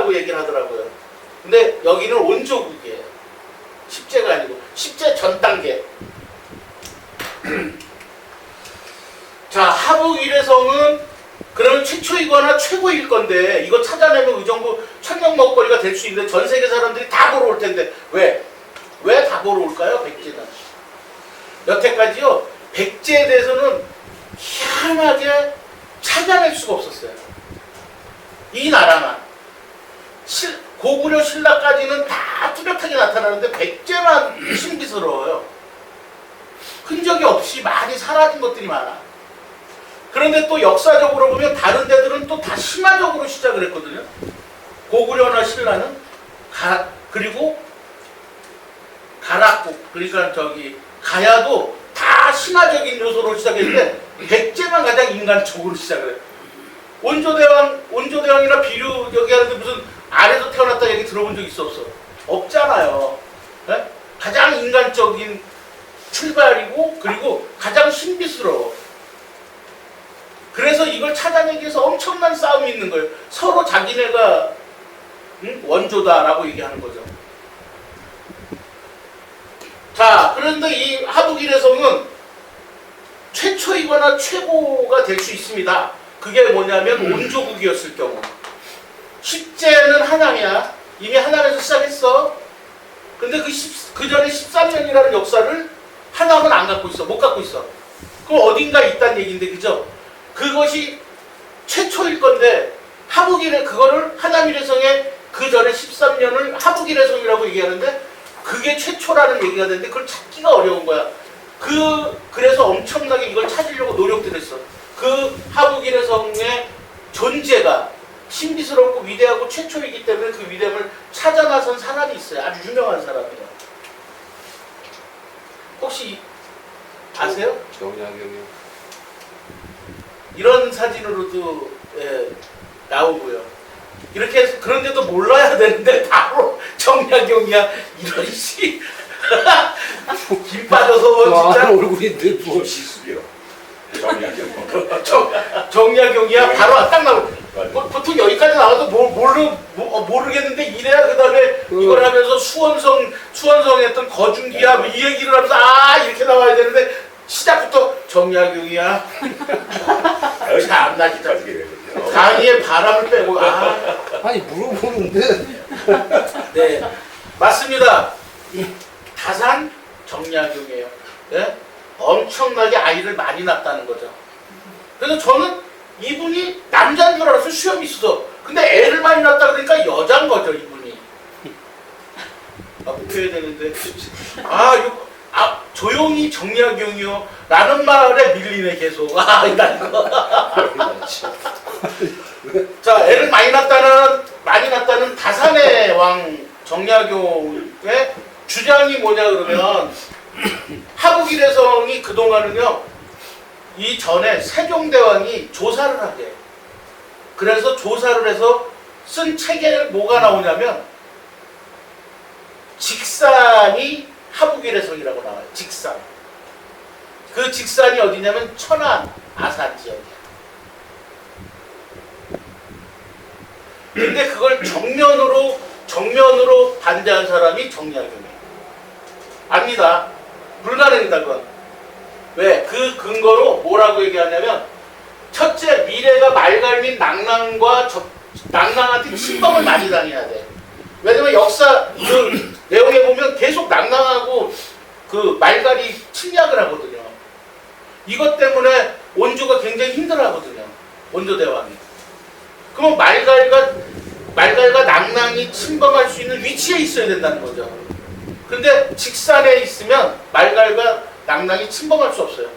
십제라고 얘기를 하더라고요. 근데 여기는 온조국이에요. 십제가 아니고 십제 전 단계. 자, 하북 일회성은 그러면 최초이거나 최고일 건데 이거 찾아내면 의정부 천년 먹거리가 될 수 있는데 전 세계 사람들이 다 보러 올 텐데 왜 다 보러 올까요? 백제는 여태까지요 백제에 대해서는 희한하게 찾아낼 수가 없었어요. 이 나라만 고구려 신라까지는 다 뚜렷하게 나타나는데 백제만 신비스러워요. 흔적이 없이 많이 사라진 것들이 많아. 그런데 또 역사적으로 보면 다른 데들은 또 다 신화적으로 시작을 했거든요. 고구려나 신라는 그리고 가락국 그러니까 저기 가야도 다 신화적인 요소로 시작했는데 백제만 가장 인간적으로 시작을 해요. 원조대왕이나 비류 얘기하는데 무슨 아래서 태어났다 얘기 들어본 적 있어 없어? 없잖아요. 네? 가장 인간적인 출발이고 그리고 가장 신비스러워. 그래서 이걸 찾아내기 위해서 엄청난 싸움이 있는 거예요. 서로 자기네가 원조다라고 얘기하는 거죠. 자, 그런데 이 하북일회성은 최초이거나 최고가 될 수 있습니다. 그게 뭐냐면 온조국이었을 경우. 십제는 하남이야. 이미 하남에서 시작했어. 근데 그 전에 13년이라는 역사를 하남은 안 갖고 있어. 못 갖고 있어. 그럼 어딘가 있다는 얘기인데, 그죠? 그것이 최초일 건데, 그거를 하남일회성의 그 전에 13년을 하북일회성이라고 얘기하는데, 그게 최초라는 얘기가 되는데, 그걸 찾기가 어려운 거야. 그래서 엄청나게 이걸 찾으려고 노력들 했어. 그 하북일회성의 존재가 신비스럽고 위대하고 최초이기 때문에 그 위대함을 찾아 나선 사람이 있어요. 아주 유명한 사람이에요. 혹시 아세요? 정약용이요. 이런 사진으로도 나오고요. 이렇게 해서 그런데도 몰라야 되는데 바로 정약용이야. 이런 씨. 김 빠져서 뭐 진짜 얼굴인데 뭐 실수요. 정약용이야. 바로 딱 나오고. 보통 여기까지 나와도 모르겠는데 이래야 그 다음에 이걸 하면서 수원성에 했던 거중기야 이 얘기를 하면서 이렇게 나와야 되는데 시작부터 정약용이야. 참나 진짜 강의에 바람을 빼고 아니 물어보는데. 네, 맞습니다. 다산 정약용이에요. 네? 엄청나게 아이를 많이 낳았다는 거죠. 그래서 저는 이분이 남자인 줄 알았어요. 수염이 있어서. 근데 애를 많이 낳았다 그러니까 여자인 거죠, 이분이. 못해야 되는데. 조용히 정약용이요. 라는 말에 밀리네, 계속. 이거. 자, 애를 많이 낳았다는 다산의 왕 정약용의 주장이 뭐냐 그러면, 하북일회성이 그동안은요, 이 전에 세종대왕이 조사를 하게. 그래서 조사를 해서 쓴 책에 뭐가 나오냐면, 직산이 하북일회성이라고 나와요. 직산. 그 직산이 어디냐면 천안, 아산 지역이야. 근데 그걸 정면으로 반대한 사람이 정약용이에요. 압니다. 불가능이다, 그건. 왜? 그 근거로 뭐라고 얘기하냐면, 첫째, 미래가 말갈민 낭랑한테 침범을 많이 당해야 돼. 왜냐면 역사 그 내용에 보면 계속 낭랑하고 그 말갈이 침략을 하거든요. 이것 때문에 원조가 굉장히 힘들어하거든요. 원조대왕이. 그러면 말갈과 낭랑이 침범할 수 있는 위치에 있어야 된다는 거죠. 근데 직산에 있으면 말갈과 낭랑이 침범할 수 없어요.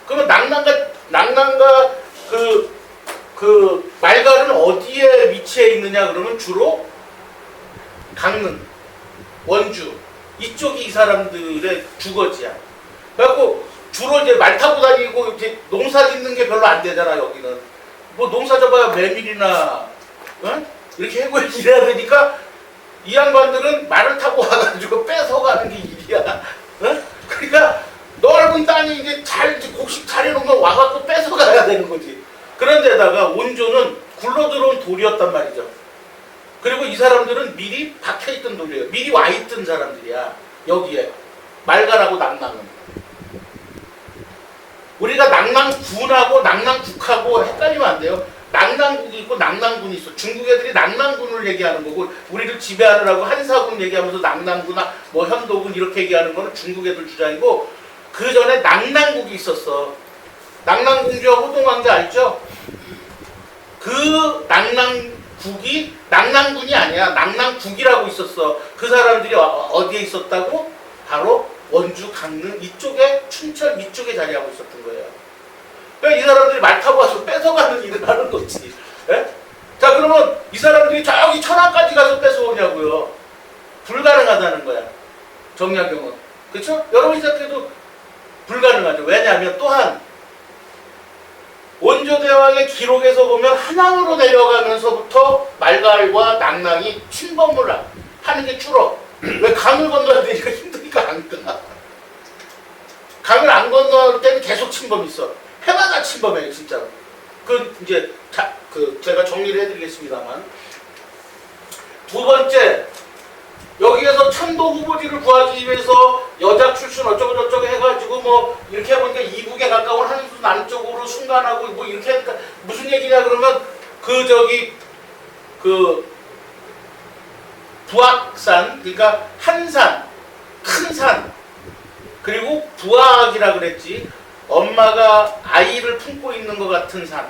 그러면 낭랑과 그 말갈은 어디에 위치해 있느냐 그러면 주로 강릉, 원주 이쪽이 이 사람들의 주거지야. 그래갖고 주로 이제 말 타고 다니고 이제 농사 짓는 게 별로 안 되잖아 여기는. 뭐 농사 져봐야 메밀이나 이렇게 해고 일해야 되니까 이 양반들은 말을 타고 와가지고 뺏어가는 게 일이야. 그러니까 넓은 땅이 이제 곡식 잘 해놓으면 와갖고 뺏어가야 되는 거지. 그런데다가 원조는 굴러들어온 돌이었단 말이죠. 그리고 이 사람들은 미리 박혀있던 돌이에요. 미리 와있던 사람들이야. 여기에 말가라고 낙랑은. 우리가 낙랑군하고 낙랑국하고 헷갈리면 안 돼요. 낙랑국이 있고 낙랑군이 있어. 중국 애들이 낙랑군을 얘기하는 거고 우리를 지배하느라고 한사군 얘기하면서 낙랑군이나 뭐 현도군 이렇게 얘기하는 거는 중국 애들 주장이고 그 전에 낙랑국이 있었어. 낙랑공주와 호동왕자 알죠? 그 낙랑국이 낙랑군이 아니야. 낙랑국이라고 있었어. 그 사람들이 어디에 있었다고? 바로 원주, 강릉 이쪽에 춘천 이쪽에 자리하고 있었던 거예요. 그러니까 이 사람들이 말 타고 와서 뺏어가는 일을 하는 거지. 예? 자 그러면 이 사람들이 저기 천안까지 가서 뺏어오냐고요. 불가능하다는 거야. 정약용은. 그렇죠? 여러분이 생각해도 불가능하죠. 왜냐하면 또한 원조대왕의 기록에서 보면 한양으로 내려가면서부터 말갈과 낙랑이 침범을 하는 게 줄어. 왜 강을 건너야 되니까 힘드니까 안 가. 강을 안 건너올 때는 계속 침범이 있어. 해마다 침범해요, 진짜로. 그 이제 제가 정리를 해드리겠습니다만. 두 번째, 여기에서 천도 후보지를 구하기 위해서 여자 출신 어쩌고 저쩌고 해가지고 뭐 이렇게 해보니까 이북에 가까운 한수 남쪽으로 순간하고 뭐 이렇게 하니까 무슨 얘기냐 그러면 부악산 그러니까 한산 큰 산 그리고 부악이라 그랬지 엄마가 아이를 품고 있는 것 같은 산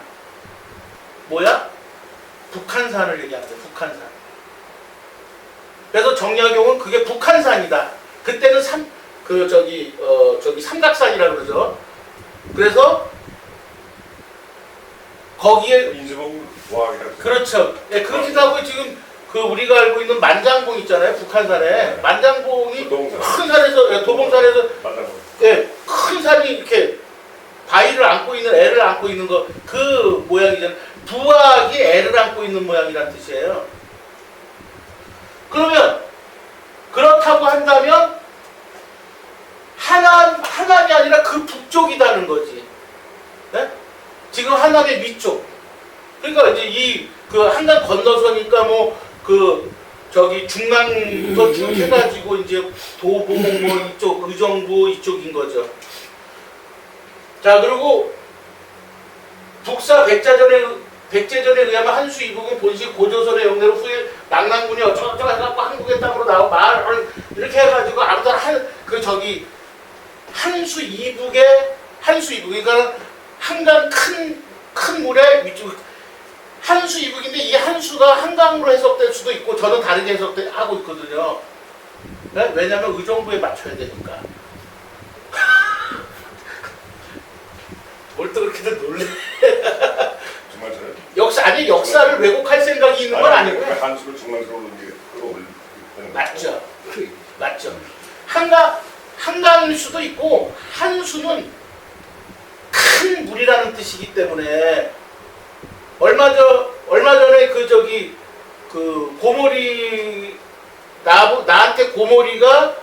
뭐야? 북한산을 얘기하는 거야. 북한산. 그래서 정약용은 그게 북한산이다. 그때는 삼각산이라 그러죠. 그래서 거기에 인수봉 부학이라 그렇죠. 예, 그렇기도 하고 지금 우리가 알고 있는 만장봉 있잖아요. 북한산에 만장봉이 도봉산. 큰 산에서 도봉산에서 만나고 예, 큰 산이 이렇게 바위를 안고 있는 애를 안고 있는 거 그 모양이잖아요. 부학이 애를 안고 있는 모양이란 뜻이에요. 그러면 그렇다고 한다면 하남이 아니라 그 북쪽이라는 거지. 네? 지금 하남의 위쪽. 그러니까 이제 그 한강 건너서니까 중랑부터 쭉 해가지고 이제 도봉 뭐 이쪽 의정부 이쪽인 거죠. 자 그리고 북사 백제전에 의하면 한수 이북은 본시 고조선의 영내로 후에 낙랑군이 어쩌고저쩌고 해갖고 한국의 땅으로 나오고 말을 이렇게 해가지고 아무튼 한수 이북 그러니까 한강 큰 물에 위쪽 한수 이북인데 이 한수가 한강으로 해석될 수도 있고 저는 다르게 해석하고 있거든요. 네? 왜냐하면 의정부에 맞춰야 되니까. 뭘 또 그렇게들 놀래? 정말 저는 역사를 왜곡할 생각이 있는 건 아니고요. 한수를 중간으로 놓는 게 그거 올리는 맞죠. 맞죠. 한강일 수도 있고 한수는 큰 물이라는 뜻이기 때문에 얼마 전에 고모리 나한테 고모리가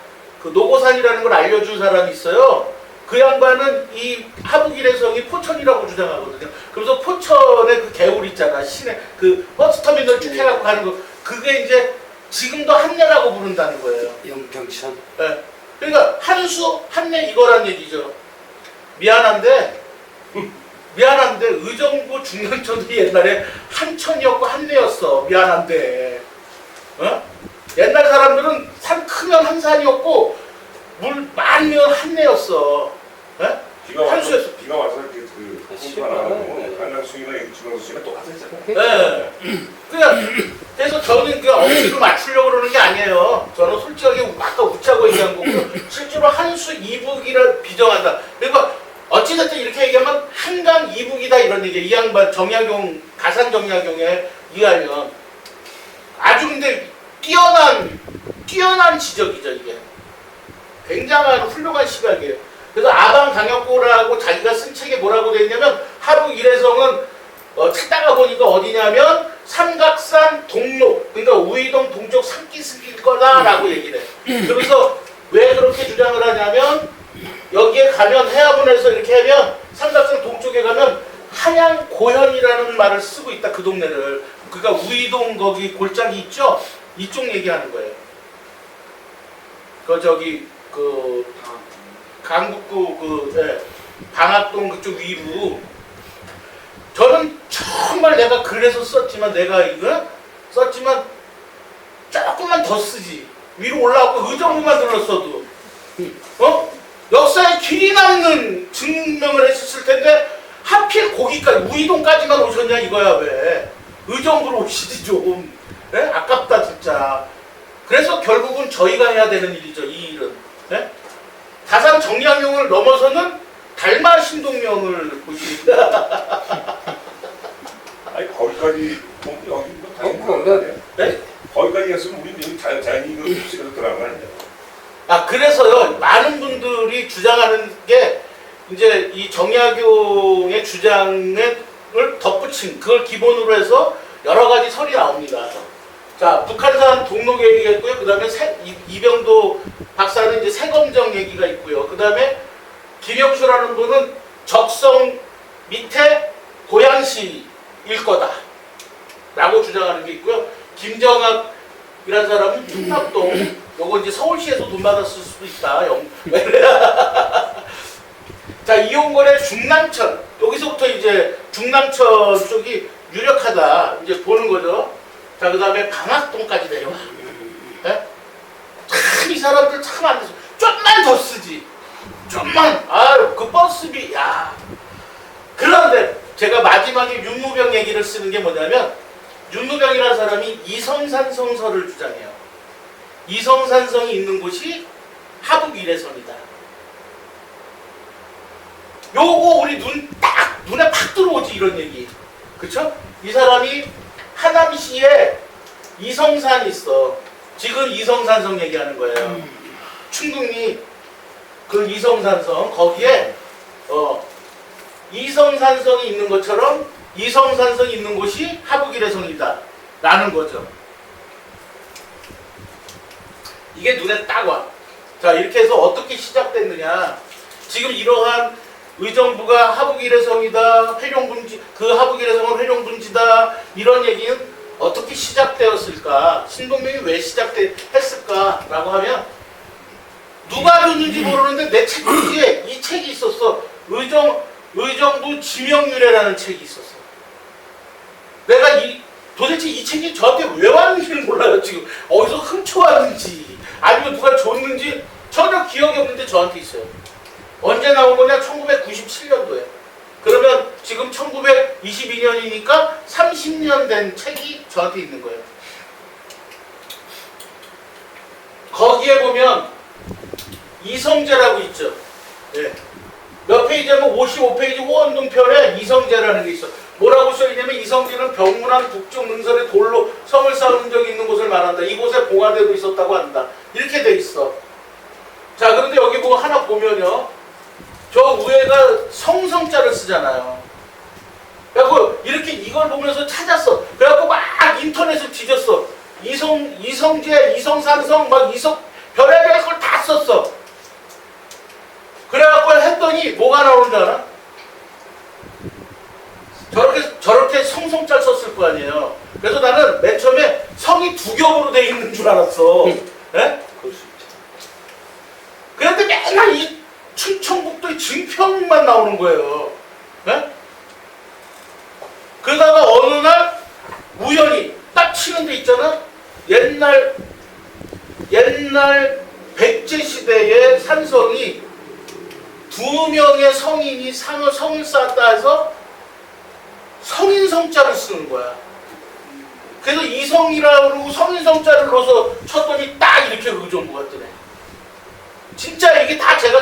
노고산이라는 걸 알려준 사람이 있어요. 그 양반은 이 하북일해성이 포천이라고 주장하거든요. 그래서 포천에 그 개울 있잖아. 시내 버스터미널 쭉 해갖고 가는 거. 그게 이제 지금도 한내라고 부른다는 거예요. 영평천. 네. 그러니까 한수, 한내 이거란 얘기죠. 미안한데 의정부 중랑천도 옛날에 한천이었고 한내였어. 미안한데. 어? 옛날 사람들은 산 크면 한산이었고 물 많으면 한내였어. 네? 한수였어. 비가 와서 이렇게 홍수가 나고 한강 수위나 중앙수 수위가 똑같았잖아요. 네. 그래서 저는 억지로 맞추려고 그러는 게 아니에요. 저는 솔직하게 아까 웃자고 얘기한 거고 실제로 한수 이북이라 비정한다. 그러니까 어찌됐든 이렇게 얘기하면 한강 이북이다 이런 얘기예요. 이 양반 정약용 가산 정약용에 의하면 아주 근데 뛰어난 지적이죠 이게. 굉장한 훌륭한 시각이에요. 그래서 아방강역고라고 자기가 쓴 책에 뭐라고 되어 있냐면 하북일해성은 찾다가 보니까 어디냐면 삼각산 동록 그러니까 우이동 동쪽 산기슭일 거다라고 얘기를 해. 그래서 왜 그렇게 주장을 하냐면 여기에 가면 해화문에서 이렇게 하면 삼각산 동쪽에 가면 한양 고현이라는 말을 쓰고 있다. 그 동네를 그러니까 우이동 거기 골짜기 있죠? 이쪽 얘기하는 거예요. 그 저기 그 강북구 방학동 그쪽 위로. 저는 정말 내가 그래서 썼지만 내가 이거 썼지만 조금만 더 쓰지. 위로 올라가고 의정부만 들렀어도 역사에 길이 남는 증명을 했었을 텐데 하필 거기까지 우이동까지만 오셨냐 이거야. 왜 의정부로 오시지 좀. 네? 아깝다 진짜. 그래서 결국은 저희가 해야 되는 일이죠. 이 일은. 네? 다산 정량용을 넘어서는 달마 신동명을 보십니다. 아니 거기까지 여기 뭐 그러면 네? 거기까지 했으면 우리 여기 자연히 그 흡수가 들어간 거 아니야? 아 그래서요 많은 분들이 주장하는 게 이제 이 정약용의 주장을 덧붙인 그걸 기본으로 해서 여러 가지 설이 나옵니다. 자 북한산 동록 얘기가 있고요. 그 다음에 이병도 박사는 이제 세검정 얘기가 있고요. 그 다음에 김영수라는 분은 적성 밑에 고양시일 거다 라고 주장하는 게 있고요. 김정학이라는 사람은 충남동 요거 이제 서울시에서 돈 받았을 수도 있다. 자 이용걸의 중남천 여기서부터 이제 중남천 쪽이 유력하다 이제 보는 거죠. 자 그 다음에 방학동까지 내려와. 네? 참 이 사람들 참 안 돼서 좀만 더 쓰지. 좀만. 아유 그 버스비. 야. 그런데 제가 마지막에 윤무병 얘기를 쓰는 게 뭐냐면 윤무병이라는 사람이 이성산성설을 주장해요. 이성산성이 있는 곳이 하북 이래성이다. 요거 우리 눈에 팍 들어오지 이런 얘기. 그쵸? 이 사람이 하남시에 이성산이 있어. 지금 이성산성 얘기하는 거예요. 충북리 그 이성산성 거기에 이성산성이 있는 것처럼 이성산성이 있는 곳이 하북이래성이다 라는 거죠. 이게 눈에 딱 와. 자 이렇게 해서 어떻게 시작됐느냐. 지금 이러한 의정부가 하북이래성이다. 회룡분지 그 하북이래성은 회룡분지다. 이런 얘기는 어떻게 시작되었을까? 신동명이 왜 시작했을까? 라고 하면 누가 줬는지 모르는데 내 책 뒤에 이 책이 있었어. 의정부 지명유래라는 책이 있었어. 내가 도대체 이 책이 저한테 왜 왔는지는 몰라요. 지금 어디서 훔쳐왔는지 아니면 누가 줬는지 전혀 기억이 없는데 저한테 있어요. 언제 나온 거냐? 1997년도에. 그러면 지금 1922년이니까 30년 된 책이 저한테 있는 거예요. 거기에 보면 이성제라고 있죠. 네. 몇 페이지냐면 55페이지 호원동편에 이성제라는 게 있어. 뭐라고 써있냐면 이성제는 병문안 북쪽 능선에 돌로 성을 쌓은 적이 있는 곳을 말한다. 이곳에 봉화대도 있었다고 한다. 이렇게 돼 있어. 자 그런데 여기 뭐 하나 보면요. 저 위에가 성성자를 쓰잖아요. 그래갖고 이렇게 이걸 보면서 찾았어. 그래갖고 막 인터넷을 뒤졌어. 이성제, 이성산성, 막 별의별 걸 다 썼어. 그래갖고 했더니 뭐가 나오는 줄 알아? 저렇게 성성자 썼을 거 아니에요. 그래서 나는 맨 처음에 성이 두 겹으로 돼 있는 줄 알았어. 예? 그럴 수 있죠. 그런데 맨날 이 충청북도의 증평만 나오는 거예요. 예? 그러다가 어느 날 우연히 딱 치는 데 있잖아. 옛날 백제 시대의 산성이 두 명의 성인이 성을 쌓았다 해서 성인성자를 쓰는 거야. 그래서 이성이라고 그러고 성인성자를 넣어서 쳤더니 딱 이렇게 의정부가 뜨네. 진짜 이게 다 제가